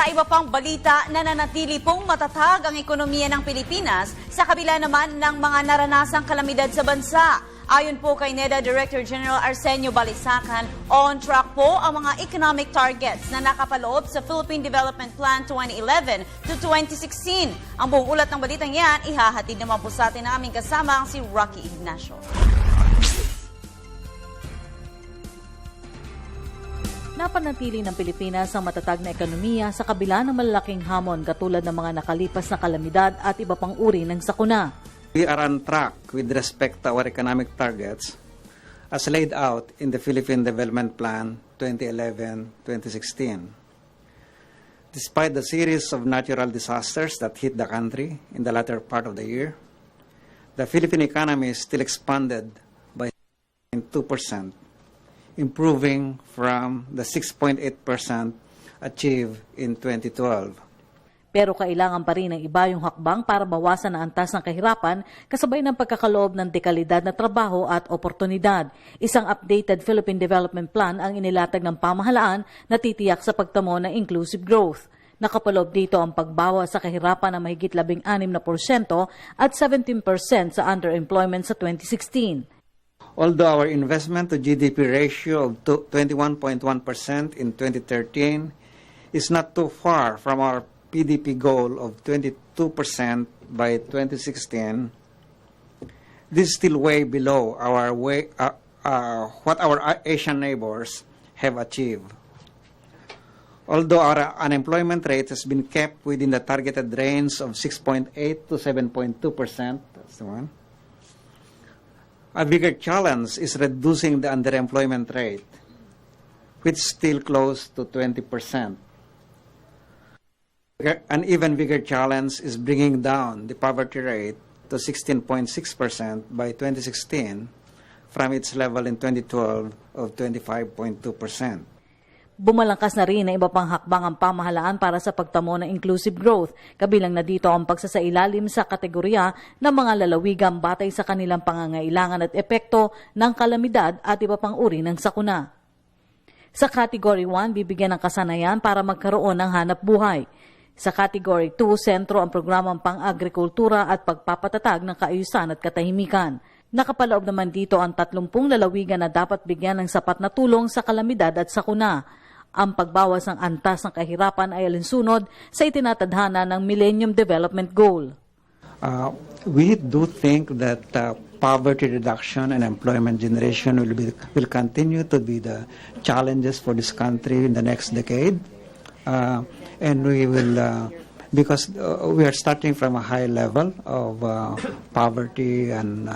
Sa iba pang balita, nananatili pong matatag ang ekonomiya ng Pilipinas sa kabila naman ng mga naranasang kalamidad sa bansa. Ayon po kay NEDA Director General Arsenio Balisacan, on track po ang mga economic targets na nakapaloob sa Philippine Development Plan 2011 to 2016. Ang buong ulat ng balitang yan, ihahatid naman po sa atin ng aming kasama si Rocky Ignacio. Napanatili ng Pilipinas ang matatag na ekonomiya sa kabila ng malalaking hamon katulad ng mga nakalipas na kalamidad at iba pang uri ng sakuna. We are on track with respect to our economic targets as laid out in the Philippine Development Plan 2011-2016. Despite the series of natural disasters that hit the country in the latter part of the year, the Philippine economy still expanded by 2%. Improving from the 6.8% achieved in 2012. Pero kailangan pa rin ng iba yung hakbang para bawasan ang antas ng kahirapan kasabay ng pagkakaloob ng dekalidad na trabaho at oportunidad. Isang updated Philippine Development Plan ang inilatag ng pamahalaan na titiyak sa pagtamo ng inclusive growth. Nakapaloob dito ang pagbawas sa kahirapan ng mahigit 16% at 17% sa underemployment sa 2016. Although our investment to GDP ratio of 21.1% in 2013 is not too far from our PDP goal of 22% by 2016, this is still way below what our Asian neighbors have achieved. Although our unemployment rate has been kept within the targeted range of 6.8 to 7.2%, that's the one. A bigger challenge is reducing the underemployment rate, which is still close to 20%. An even bigger challenge is bringing down the poverty rate to 16.6% by 2016 from its level in 2012 of 25.2%. Bumalangkas na rin na iba pang hakbang ang pamahalaan para sa pagtamo ng inclusive growth. Kabilang na dito ang pagsasailalim sa kategorya ng mga lalawigan batay sa kanilang pangangailangan at epekto ng kalamidad at iba pang uri ng sakuna. Sa Category 1, bibigyan ng kasanayan para magkaroon ng hanap buhay. Sa Category 2, sentro ang programang pang-agrikultura at pagpapatatag ng kaayusan at katahimikan. Nakapaloob naman dito ang 30 lalawigan na dapat bigyan ng sapat na tulong sa kalamidad at sakuna. Ang pagbawas ng antas ng kahirapan ay alinsunod sa itinatadhana ng Millennium Development Goal. We do think that poverty reduction and employment generation will continue to be the challenges for this country in the next decade. And we will, because we are starting from a high level of poverty and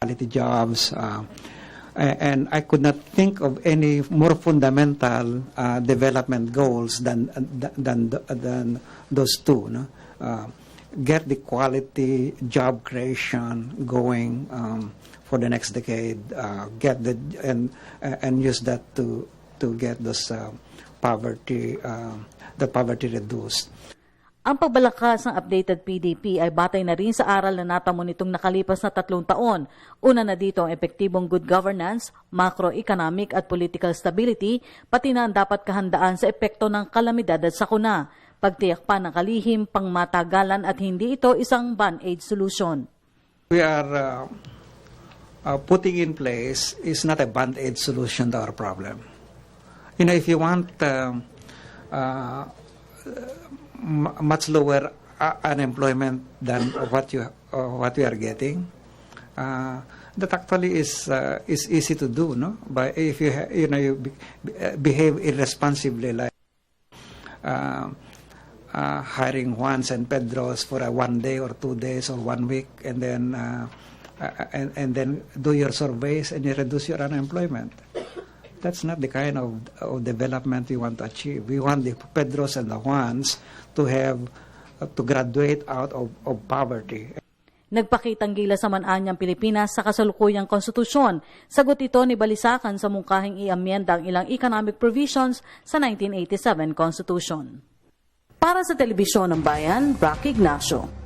quality jobs. And I could not think of any more fundamental development goals than those two. No? Get the quality job creation going for the next decade. And use that to get this poverty reduced. Ang pagbalakas ng updated PDP ay batay na rin sa aral na natamo nitong nakalipas na 3 taon. Una na dito ang epektibong good governance, macroeconomic at political stability, pati na ang dapat kahandaan sa epekto ng kalamidad at sakuna. Pagtiyak pa ng kalihim, pangmatagalan at hindi ito isang band-aid solution. We are putting in place is not a band-aid solution to our problem. You know, if you want much lower unemployment than what we are getting, that actually is easy to do, no? But if you behave irresponsibly, like hiring Juans and Pedros for 1 day or 2 days or 1 week, and then do your surveys and you reduce your unemployment. That's not the kind of development we want to achieve. We want the Pedros and the Juans to graduate out of poverty. Nagpakitang gilas naman anyang Pilipinas sa kasalukuyang konstitusyon. Sagot ito ni Balisacan sa mungkahing i-amyenda ang ilang economic provisions sa 1987 Constitution. Para sa Telebisyon ng Bayan, Rocky Ignacio.